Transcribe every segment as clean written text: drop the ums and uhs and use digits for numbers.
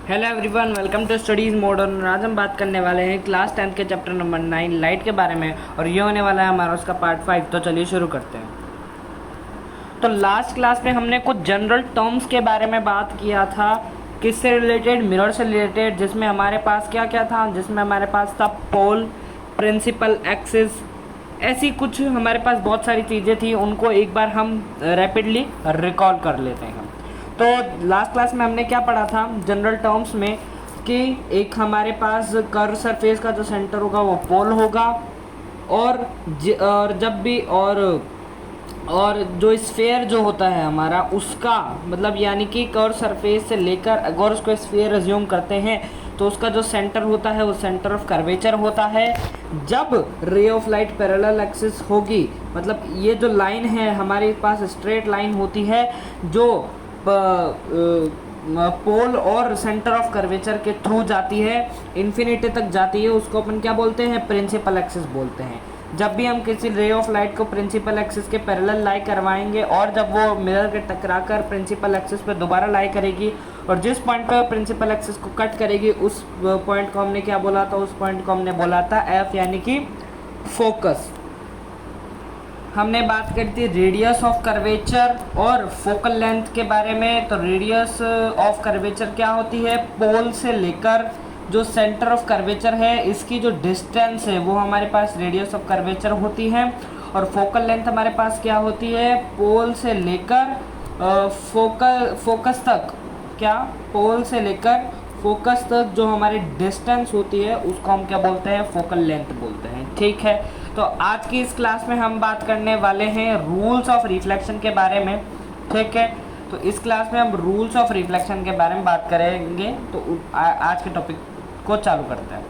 Hello everyone, welcome to studies modern. आज हम बात करने वाले हैं क्लास 10 के चैप्टर नंबर 9 लाइट के बारे में, और ये होने वाला है हमारा उसका पार्ट 5। तो चलिए शुरू करते हैं। तो लास्ट क्लास में हमने कुछ जनरल टर्म्स के बारे में बात किया था, किससे रिलेटेड, मिरर से रिलेटेड, जिसमें हमारे पास क्या क्या था, जिसमें हमारे पास था पोल, प्रिंसिपल एक्सिस, ऐसी कुछ हमारे पास बहुत सारी चीज़ें थी। उनको एक बार हम रैपिडली रिकॉल कर लेते हैं। तो लास्ट क्लास में हमने क्या पढ़ा था जनरल टर्म्स में, कि एक हमारे पास कर्व सरफेस का जो सेंटर होगा वो पोल होगा, और जब भी और जो स्फीयर जो होता है हमारा, उसका मतलब यानी कि कर्व सरफेस से लेकर अगर उसको स्फीयर अज्यूम करते हैं तो उसका जो सेंटर होता है वो सेंटर ऑफ कर्वेचर होता है। जब रे ऑफ लाइट पैरेलल एक्सिस होगी, मतलब ये जो लाइन है हमारे पास स्ट्रेट लाइन होती है जो पोल और सेंटर ऑफ कर्वेचर के थ्रू जाती है, इन्फिनिटी तक जाती है, उसको अपन क्या बोलते हैं, प्रिंसिपल एक्सिस बोलते हैं। जब भी हम किसी रे ऑफ लाइट को प्रिंसिपल एक्सिस के पैरेलल लाई करवाएंगे और जब वो मिरर के टकराकर प्रिंसिपल एक्सिस पे दोबारा लाई करेगी और जिस पॉइंट पे प्रिंसिपल एक्सिस को कट करेगी उस पॉइंट को हमने क्या बोला था, उस पॉइंट को हमने बोला था एफ, यानी कि फोकस। हमने बात करी थी रेडियस ऑफ कर्वेचर और फोकल लेंथ के बारे में। तो रेडियस ऑफ कर्वेचर क्या होती है, पोल से लेकर जो सेंटर ऑफ कर्वेचर है इसकी जो डिस्टेंस है वो हमारे पास रेडियस ऑफ कर्वेचर होती है। और फोकल लेंथ हमारे पास क्या होती है, पोल से लेकर फोकस तक, क्या पोल से लेकर फोकस तक जो हमारी डिस्टेंस होती है उसको हम क्या बोलते हैं, फोकल लेंथ बोलते हैं। ठीक है, तो आज की इस क्लास में हम बात करने वाले हैं रूल्स ऑफ रिफ्लेक्शन के बारे में। ठीक है, तो इस क्लास में हम रूल्स ऑफ रिफ्लेक्शन के बारे में बात करेंगे। तो आज के टॉपिक को चालू करते हैं।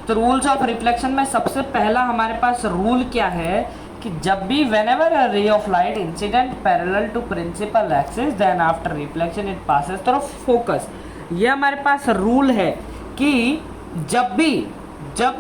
तो रूल्स ऑफ रिफ्लेक्शन में सबसे पहला हमारे पास रूल क्या है कि जब भी whenever a ray of light incident parallel to principal axis then after reflection it passes through focus. ये हमारे पास रूल है कि जब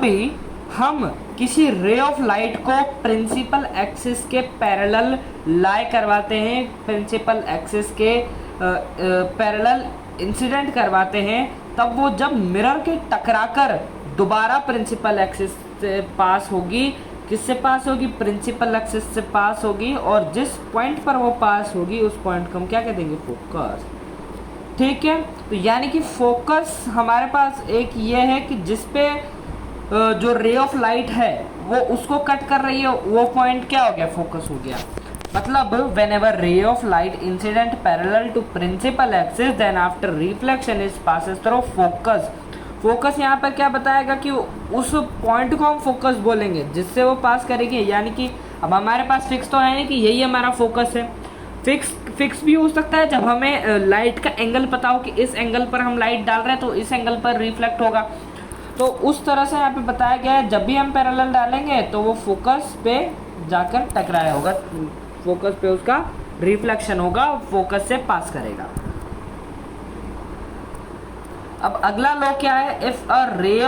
भी हम किसी रे ऑफ लाइट को प्रिंसिपल एक्सिस के पैरेलल लाई करवाते हैं, प्रिंसिपल एक्सिस के पैरेलल इंसिडेंट करवाते हैं, तब वो जब मिरर के टकराकर दोबारा प्रिंसिपल एक्सिस से पास होगी, किससे पास होगी, प्रिंसिपल एक्सिस से पास होगी, और जिस पॉइंट पर वो पास होगी उस पॉइंट को हम क्या कह देंगे, फोकस। ठीक है, तो यानी कि फोकस हमारे पास एक ये है कि जिस पे जो रे ऑफ लाइट है वो उसको कट कर रही है, वो पॉइंट क्या हो गया, फोकस हो गया। मतलब whenever ray of light incident parallel to principal axis then after reflection is passes through focus. Focus यहाँ पर क्या बताएगा कि उस पॉइंट को हम फोकस बोलेंगे जिससे वो पास करेगी। यानी कि अब हमारे पास फिक्स तो है नहीं कि यही हमारा फोकस है। फिक्स भी हो सकता है जब हमें लाइट का एंगल पता हो कि इस एंगल पर हम लाइट डाल रहे हैं तो इस एंगल पर रिफ्लेक्ट होगा। तो उस तरह से यहाँ पे बताया गया है जब भी हम पैरेलल डालेंगे तो वो फोकस पे जाकर टकराया होगा, फोकस पे उसका रिफ्लेक्शन होगा, फोकस से पास करेगा। अब अगला लॉ क्या है, if a ray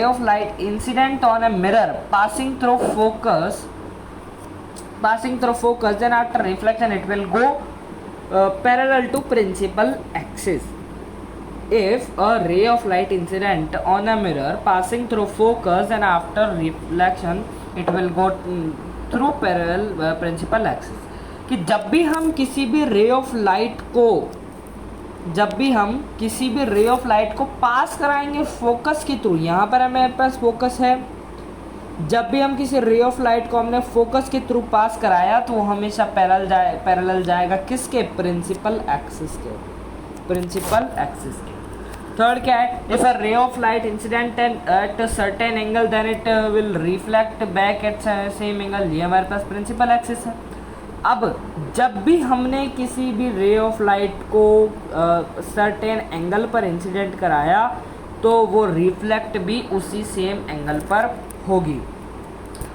of light incident on a mirror passing through focus then after reflection it will go parallel to principal axis. If a ray of light incident on a mirror passing through focus and after reflection it will go through parallel principal axis, कि जब भी हम किसी भी ray of light को पास कराएंगे focus के through, यहाँ पर हमारे पास फोकस है, जब भी हम किसी रे ऑफ लाइट को हमने फोकस के थ्रू पास कराया तो वो हमेशा पैरेलल जाएगा किसके, प्रिंसिपल एक्सिस के। थर्ड क्या है, if a ray of light incident at certain angle then it will reflect back at same angle. ये हमारे पास प्रिंसिपल एक्सिस है। अब जब भी हमने किसी भी रे ऑफ लाइट को सर्टेन एंगल पर इंसिडेंट कराया तो वो रिफ्लेक्ट भी उसी सेम एंगल पर होगी।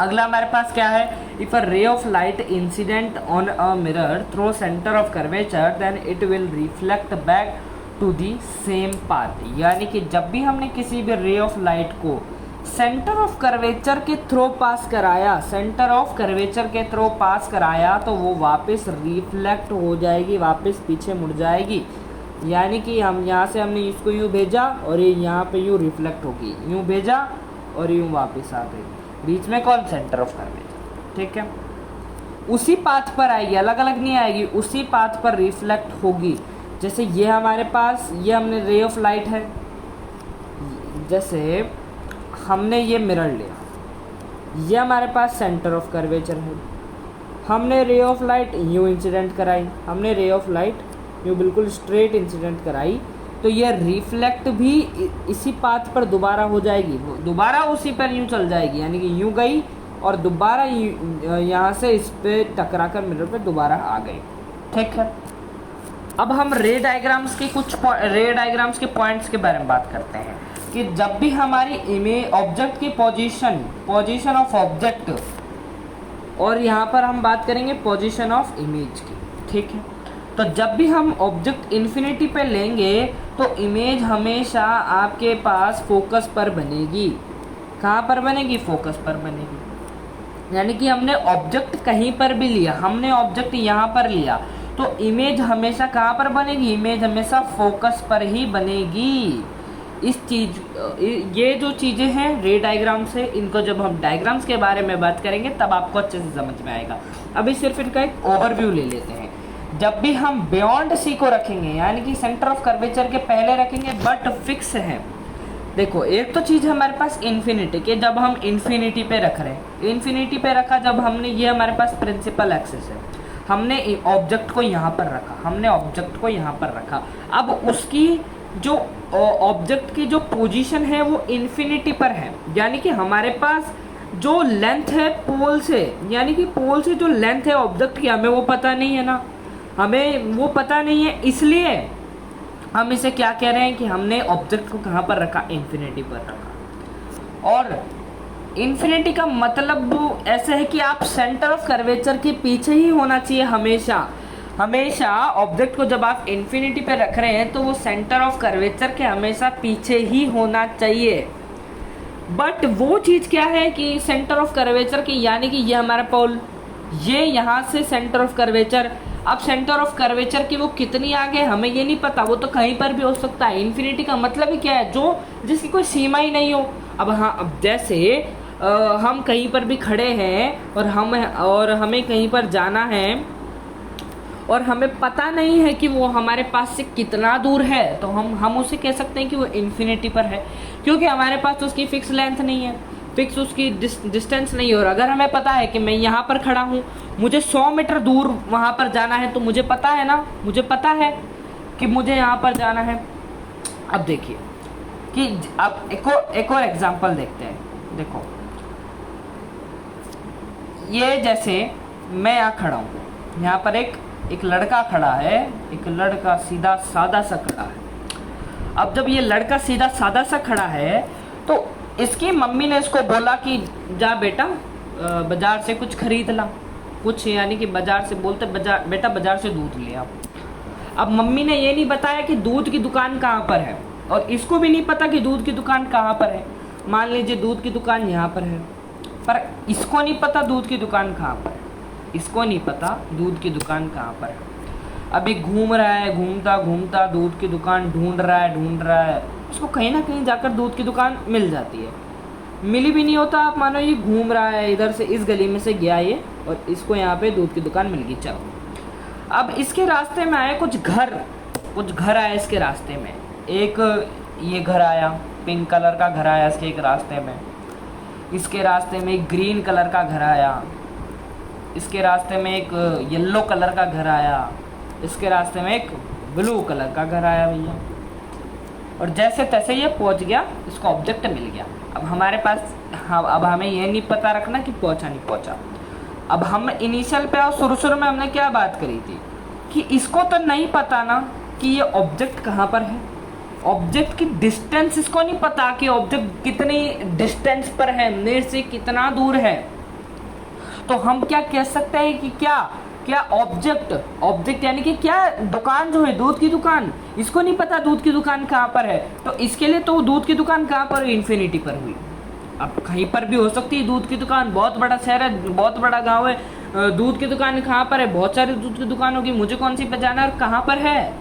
अगला हमारे पास क्या है, if a ray of light incident on a mirror through centre of curvature then it will reflect back to the same path. यानी कि जब भी हमने किसी भी रे ऑफ लाइट को सेंटर ऑफ कर्वेचर के थ्रू पास कराया, सेंटर ऑफ कर्वेचर के थ्रू पास कराया तो वो वापस रिफ्लेक्ट हो जाएगी, वापस पीछे मुड़ जाएगी। यानी कि हम यहाँ से हमने इसको यूँ भेजा और ये यहाँ पे यूँ रिफ्लेक्ट होगी, यूँ भेजा और यूँ वापस आ गई, बीच में कौन, सेंटर ऑफ कर्वेचर। ठीक है, उसी पाथ पर आएगी, अलग अलग नहीं आएगी, उसी पाथ पर रिफ्लेक्ट होगी। जैसे ये हमारे पास, ये हमने रे ऑफ लाइट है, जैसे हमने ये मिरर लिया, ये हमारे पास सेंटर ऑफ कर्वेचर है, हमने रे ऑफ लाइट यूँ इंसिडेंट कराई, हमने रे ऑफ लाइट यूँ बिल्कुल स्ट्रेट इंसिडेंट कराई, तो ये रिफ्लेक्ट भी इसी पाथ पर दोबारा हो जाएगी, दोबारा उसी पर यूँ चल जाएगी, यानी कि यूँ गई और दोबारा यहाँ से इस पे टकरा कर मिरर पे दोबारा आ गई। ठीक है, अब हम रे डायग्राम्स के पॉइंट्स के बारे में बात करते हैं कि जब भी हमारी इमेज ऑब्जेक्ट की पोजीशन ऑफ ऑब्जेक्ट, और यहाँ पर हम बात करेंगे पोजीशन ऑफ इमेज की। ठीक है, तो जब भी हम ऑब्जेक्ट इन्फिनिटी पे लेंगे तो इमेज हमेशा आपके पास फोकस पर बनेगी। कहाँ पर बनेगी, फोकस पर बनेगी। यानी कि हमने ऑब्जेक्ट कहीं पर भी लिया, हमने ऑब्जेक्ट यहाँ पर लिया तो इमेज हमेशा कहाँ पर बनेगी, इमेज हमेशा फोकस पर ही बनेगी। ये जो चीज़ें हैं रे डायग्राम से, इनको जब हम डायग्राम्स के बारे में बात करेंगे तब आपको अच्छे से समझ में आएगा। अभी सिर्फ इनका एक ओवरव्यू ले लेते हैं। जब भी हम बियॉन्ड सी को रखेंगे, यानी कि सेंटर ऑफ कर्वेचर के पहले रखेंगे बट फिक्स है। देखो, एक तो चीज़ हमारे पास इन्फिनिटी के, जब हम इन्फिनिटी पे रख रहे हैं, इन्फिनिटी पे रखा, जब हमने, ये हमारे पास प्रिंसिपल एक्सिस है, हमने ऑब्जेक्ट को यहाँ पर रखा, हमने ऑब्जेक्ट को यहाँ पर रखा। अब उसकी जो ऑब्जेक्ट की जो पोजीशन है वो इन्फिनिटी पर है, यानी कि हमारे पास जो लेंथ है पोल से, यानी कि पोल से जो लेंथ है ऑब्जेक्ट की, हमें वो पता नहीं है ना, हमें वो पता नहीं है, इसलिए हम इसे क्या कह रहे हैं कि हमने ऑब्जेक्ट को कहाँ पर रखा, इन्फिनिटी पर रखा। और इन्फिनिटी का मतलब ऐसे है कि आप सेंटर ऑफ कर्वेचर के पीछे ही होना चाहिए हमेशा। हमेशा ऑब्जेक्ट को जब आप इन्फिनिटी पे रख रहे हैं तो वो सेंटर ऑफ कर्वेचर के हमेशा पीछे ही होना चाहिए। बट वो चीज़ क्या है कि सेंटर ऑफ कर्वेचर की, यानी कि ये हमारा पोल, ये यहाँ से सेंटर ऑफ कर्वेचर, अब सेंटर ऑफ कर्वेचर की वो कितनी आगे हमें ये नहीं पता, वो तो कहीं पर भी हो सकता है। इन्फिनिटी का मतलब ही क्या है, जो जिसकी कोई सीमा ही नहीं हो। अब हाँ, अब जैसे हम कहीं पर भी खड़े हैं और हमें कहीं पर जाना है और हमें पता नहीं है कि वो हमारे पास से कितना दूर है, तो हम उसे कह सकते हैं कि वो इन्फिनिटी पर है, क्योंकि हमारे पास तो उसकी फिक्स लेंथ नहीं है, फिक्स उसकी डिस्टेंस नहीं है। और अगर हमें पता है कि मैं यहाँ पर खड़ा हूँ, मुझे 100 मीटर दूर वहाँ पर जाना है, तो मुझे पता है ना, मुझे पता है कि मुझे यहाँ पर जाना है। अब देखिए कि अब एक और एग्जाम्पल देखते हैं। देखो, ये जैसे मैं यहाँ खड़ा हूँ, यहाँ पर एक लड़का खड़ा है, एक लड़का सीधा सादा सा खड़ा है। अब जब ये लड़का सीधा सादा सा खड़ा है तो इसकी मम्मी ने इसको बोला कि जा बेटा बाजार से कुछ खरीद ला, कुछ, यानी कि बाजार से बोलते बेटा बाजार से दूध ले आओ। अब मम्मी ने ये नहीं बताया कि दूध की दुकान कहाँ पर है, और इसको भी नहीं पता कि दूध की दुकान कहाँ पर है। मान लीजिए दूध की दुकान यहाँ पर है, पर इसको नहीं पता दूध की दुकान कहाँ पर है, इसको नहीं पता दूध की दुकान कहाँ पर है। अभी घूम रहा है, घूमता घूमता दूध की दुकान ढूंढ रहा है, उसको कहीं ना कहीं जाकर दूध की दुकान मिल जाती है। मिली भी नहीं होता, आप मानो ये घूम रहा है, इधर से इस गली में से गया ये और इसको यहाँ पे दूध की दुकान मिल गई। चलो, अब इसके रास्ते में आए कुछ घर आए इसके रास्ते में। एक ये घर आया, पिंक कलर का घर आया इसके एक रास्ते में, इसके रास्ते में एक ग्रीन कलर का घर आया, इसके रास्ते में एक येलो कलर का घर आया, इसके रास्ते में एक ब्लू कलर का घर आया भैया। और जैसे तैसे ये पहुंच गया, इसको ऑब्जेक्ट मिल गया। अब हमारे पास, हाँ, अब हमें ये नहीं पता रखना कि पहुंचा नहीं पहुंचा। अब हम इनिशियल पे और शुरू में हमने क्या बात करी थी कि इसको तो नहीं पता ना कि ये ऑब्जेक्ट कहाँ पर है, ऑब्जेक्ट की डिस्टेंस इसको नहीं पता कि ऑब्जेक्ट कितनी डिस्टेंस पर है, मेरे से कितना दूर है। तो हम क्या कह सकते हैं कि क्या ऑब्जेक्ट यानी कि क्या, दुकान जो है दूध की दुकान, इसको नहीं पता दूध की दुकान कहाँ पर है, तो इसके लिए तो दूध की दुकान कहाँ पर, इन्फिनिटी पर हुई। अब कहीं पर भी हो सकती है दूध की दुकान, बहुत बड़ा शहर है, बहुत बड़ा गांव है, दूध की दुकान कहाँ पर है, बहुत सारी दूध की दुकान होगी, मुझे कौन सी पहचाना और कहाँ पर है,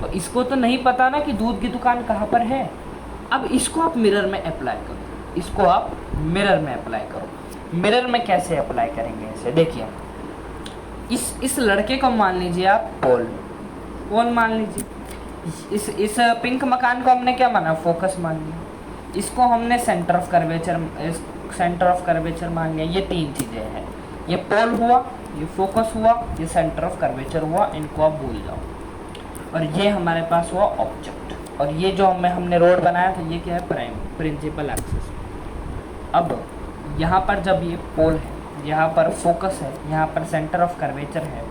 तो इसको तो नहीं पता ना कि दूध की दुकान कहाँ पर है। अब इसको आप मिरर में अप्लाई करो, इसको आप मिरर में अप्लाई करो। मिरर में कैसे अप्लाई करेंगे इसे, देखिए इस लड़के को मान लीजिए आप पोल मान लीजिए, इस पिंक मकान को हमने क्या माना, फोकस मान लिया, इसको हमने सेंटर ऑफ कर्वेचर मान लिया। ये तीन चीजें हैं, ये पोल हुआ, ये फोकस हुआ, ये सेंटर ऑफ कर्वेचर हुआ, इनको आप भूल जाओ। और ये हमारे पास हुआ ऑब्जेक्ट, और ये जो हमने रोड बनाया था ये क्या है, प्रिंसिपल एक्सिस। अब यहाँ पर जब ये पोल है, यहाँ पर फोकस है, यहाँ पर सेंटर ऑफ कर्वेचर है।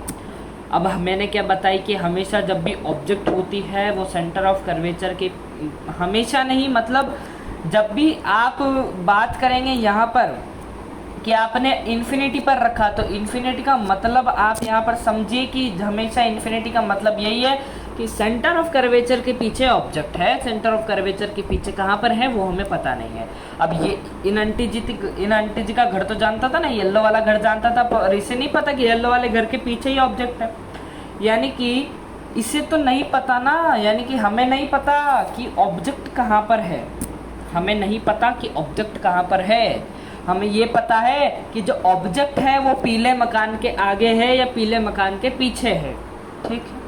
अब मैंने क्या बताई कि हमेशा जब भी ऑब्जेक्ट होती है वो सेंटर ऑफ कर्वेचर के, हमेशा नहीं मतलब जब भी आप बात करेंगे यहाँ पर कि आपने इन्फिनिटी पर रखा, तो इन्फिनिटी का मतलब आप यहाँ पर समझिए कि हमेशा इन्फिनिटी का मतलब यही है कि सेंटर ऑफ कर्वेचर के पीछे ऑब्जेक्ट है, सेंटर ऑफ कर्वेचर के पीछे कहाँ पर है वो हमें पता नहीं है। अब ये इन आंटी जी का घर तो जानता था ना, येलो वाला घर जानता था, पर इसे नहीं पता कि येलो वाले घर के पीछे ही ऑब्जेक्ट है, यानी कि इसे तो नहीं पता ना, यानी कि हमें नहीं पता कि ऑब्जेक्ट कहाँ पर है, हमें नहीं पता कि ऑब्जेक्ट कहाँ पर है। हमें ये पता है कि जो ऑब्जेक्ट है वो पीले मकान के आगे है या पीले मकान के पीछे है, ठीक है,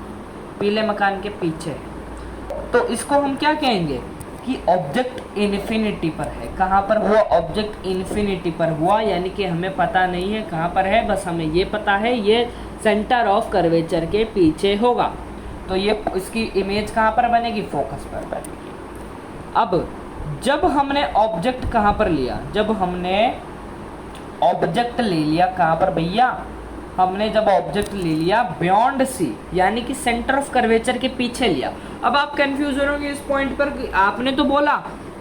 पीले मकान के पीछे है। तो इसको हम क्या कहेंगे कि ऑब्जेक्ट इन्फिनिटी पर है। कहाँ पर हुआ, ऑब्जेक्ट इन्फिनिटी पर हुआ, यानी कि हमें पता नहीं है कहाँ पर है, बस हमें ये पता है ये सेंटर ऑफ कर्वेचर के पीछे होगा। तो ये इसकी इमेज कहाँ पर बनेगी, फोकस पर बनेगी। अब जब हमने ऑब्जेक्ट कहाँ पर लिया, जब हमने ऑब्जेक्ट ले लिया कहाँ पर भैया, हमने जब ऑब्जेक्ट ले लिया बियॉन्ड सी, यानी कि सेंटर ऑफ कर्वेचर के पीछे लिया। अब आप कंफ्यूज होंगे इस पॉइंट पर कि आपने तो बोला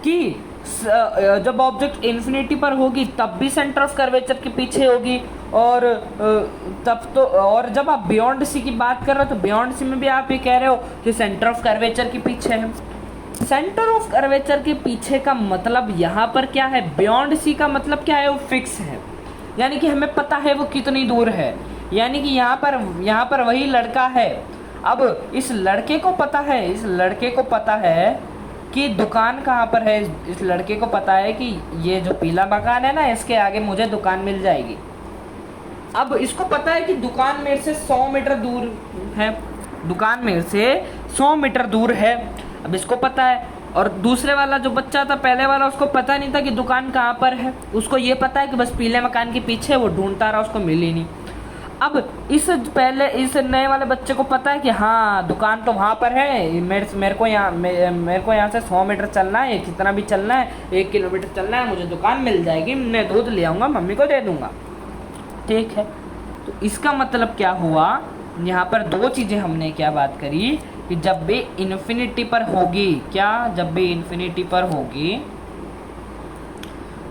कि जब ऑब्जेक्ट इन्फिनिटी पर होगी तब भी सेंटर ऑफ कर्वेचर के पीछे होगी, और तब तो, और जब आप बियॉन्ड सी की बात कर रहे हो तो बियॉन्ड सी में भी आप ये कह रहे हो कि सेंटर ऑफ कर्वेचर के पीछे है। सेंटर ऑफ कर्वेचर के पीछे का मतलब यहाँ पर क्या है, बियॉन्ड सी का मतलब क्या है, वो फिक्स है, यानी कि हमें पता है वो कितनी दूर है, यानी कि यहाँ पर वही लड़का है। अब इस लड़के को पता है, इस लड़के को पता है कि दुकान कहाँ पर है, इस लड़के को पता है कि ये जो पीला मकान है ना इसके आगे मुझे दुकान मिल जाएगी। अब इसको पता है कि दुकान मेरे से 100 मीटर दूर है, दुकान मेरे से 100 मीटर दूर है, अब इसको पता है। और दूसरे वाला जो बच्चा था पहले वाला, उसको पता नहीं था कि दुकान कहाँ पर है, उसको ये पता है कि बस पीले मकान के पीछे, वो ढूंढता रहा, उसको मिली नहीं। अब इस नए वाले बच्चे को पता है कि हाँ दुकान तो वहाँ पर है, मेरे को यहाँ से 100 मीटर चलना है, कितना भी चलना है, 1 किलोमीटर चलना है, मुझे दुकान मिल जाएगी, मैं दूध ले आऊँगा, मम्मी को दे दूँगा, ठीक है। तो इसका मतलब क्या हुआ, यहाँ पर दो चीज़ें हमने क्या बात करी कि जब भी इन्फिनिटी पर होगी, क्या, जब भी इन्फिनिटी पर होगी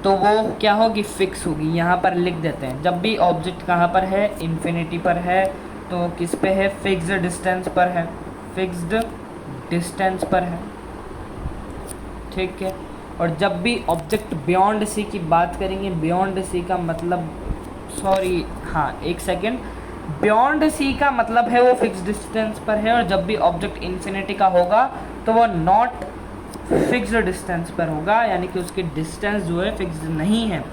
तो वो क्या होगी, फिक्स होगी। यहाँ पर लिख देते हैं, जब भी ऑब्जेक्ट कहाँ पर है, इन्फिनिटी पर है, तो किस पे है, फिक्स्ड डिस्टेंस पर है, फिक्स्ड डिस्टेंस पर है, ठीक है। और जब भी ऑब्जेक्ट बियॉन्ड सी की बात करेंगे, बियॉन्ड सी का मतलब, सॉरी हाँ एक सेकेंड, बियॉन्ड सी का मतलब है वो फिक्स डिस्टेंस पर है, और जब भी ऑब्जेक्ट इन्फिनिटी का होगा तो वो नॉट फिक्स्ड डिस्टेंस पर होगा, यानी कि उसकी डिस्टेंस जो है फिक्स्ड नहीं है।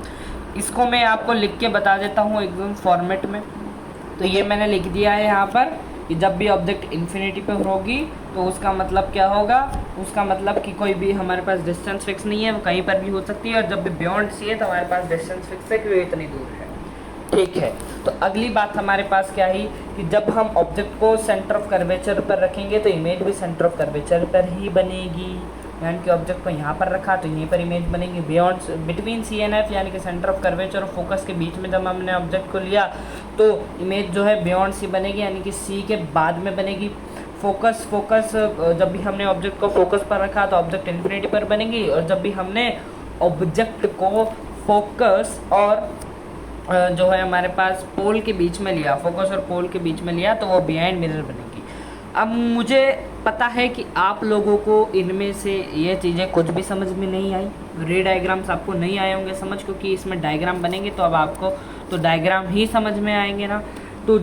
इसको मैं आपको लिख के बता देता हूँ एकदम फॉर्मेट में। तो ये मैंने लिख दिया है यहाँ पर कि जब भी ऑब्जेक्ट इन्फिनिटी पर होगी तो उसका मतलब क्या होगा, उसका मतलब कि कोई भी हमारे पास डिस्टेंस फिक्स नहीं है, वो कहीं पर भी हो सकती है, और जब भी बियॉन्ड सी है तो हमारे पास डिस्टेंस फिक्स है कि वो इतनी दूर है, ठीक है। तो अगली बात हमारे पास क्या है कि जब हम ऑब्जेक्ट को सेंटर ऑफ कर्वेचर पर रखेंगे तो इमेज भी सेंटर ऑफ कर्वेचर पर ही बनेगी, यानी कि ऑब्जेक्ट को यहाँ पर रखा तो यहीं पर इमेज बनेगी। Beyond between C and F, यानी कि सेंटर ऑफ कर्वेचर और फोकस के बीच में जब हमने ऑब्जेक्ट को लिया तो इमेज जो है बियॉन्ड सी बनेगी, यानी कि सी के बाद में बनेगी। फोकस जब भी हमने ऑब्जेक्ट को फोकस पर रखा तो ऑब्जेक्ट इन्फिनिटी पर बनेगी, और जब भी हमने ऑब्जेक्ट को फोकस और जो है हमारे पास पोल के बीच में लिया, फोकस और पोल के बीच में लिया, तो वो बिहाइंड मिरर बनेगी। अब मुझे पता है कि आप लोगों को इनमें से ये चीज़ें कुछ भी समझ में नहीं आई, रे डायग्राम्स आपको नहीं आए होंगे समझ, क्योंकि इसमें डायग्राम बनेंगे तो अब आपको तो डायग्राम ही समझ में आएंगे ना। तो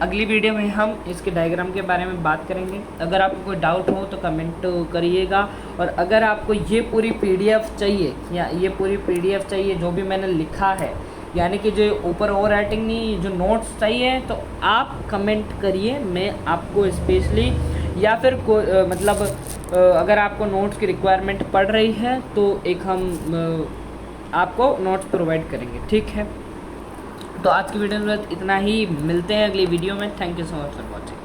अगली वीडियो में हम इसके डायग्राम के बारे में बात करेंगे। अगर आपको कोई डाउट हो तो कमेंट करिएगा, और अगर आपको ये पूरी पीडीएफ चाहिए या ये पूरी पीडीएफ चाहिए जो भी मैंने लिखा है, यानी कि जो ऊपर ओवर राइटिंग नहीं, जो नोट्स चाहिए, तो आप कमेंट करिए, मैं आपको स्पेशली या फिर मतलब अगर आपको नोट्स की रिक्वायरमेंट पड़ रही है तो एक हम आपको नोट्स प्रोवाइड करेंगे, ठीक है। तो आज की वीडियो में इतना ही, मिलते हैं अगली वीडियो में। Thank you so much for watching.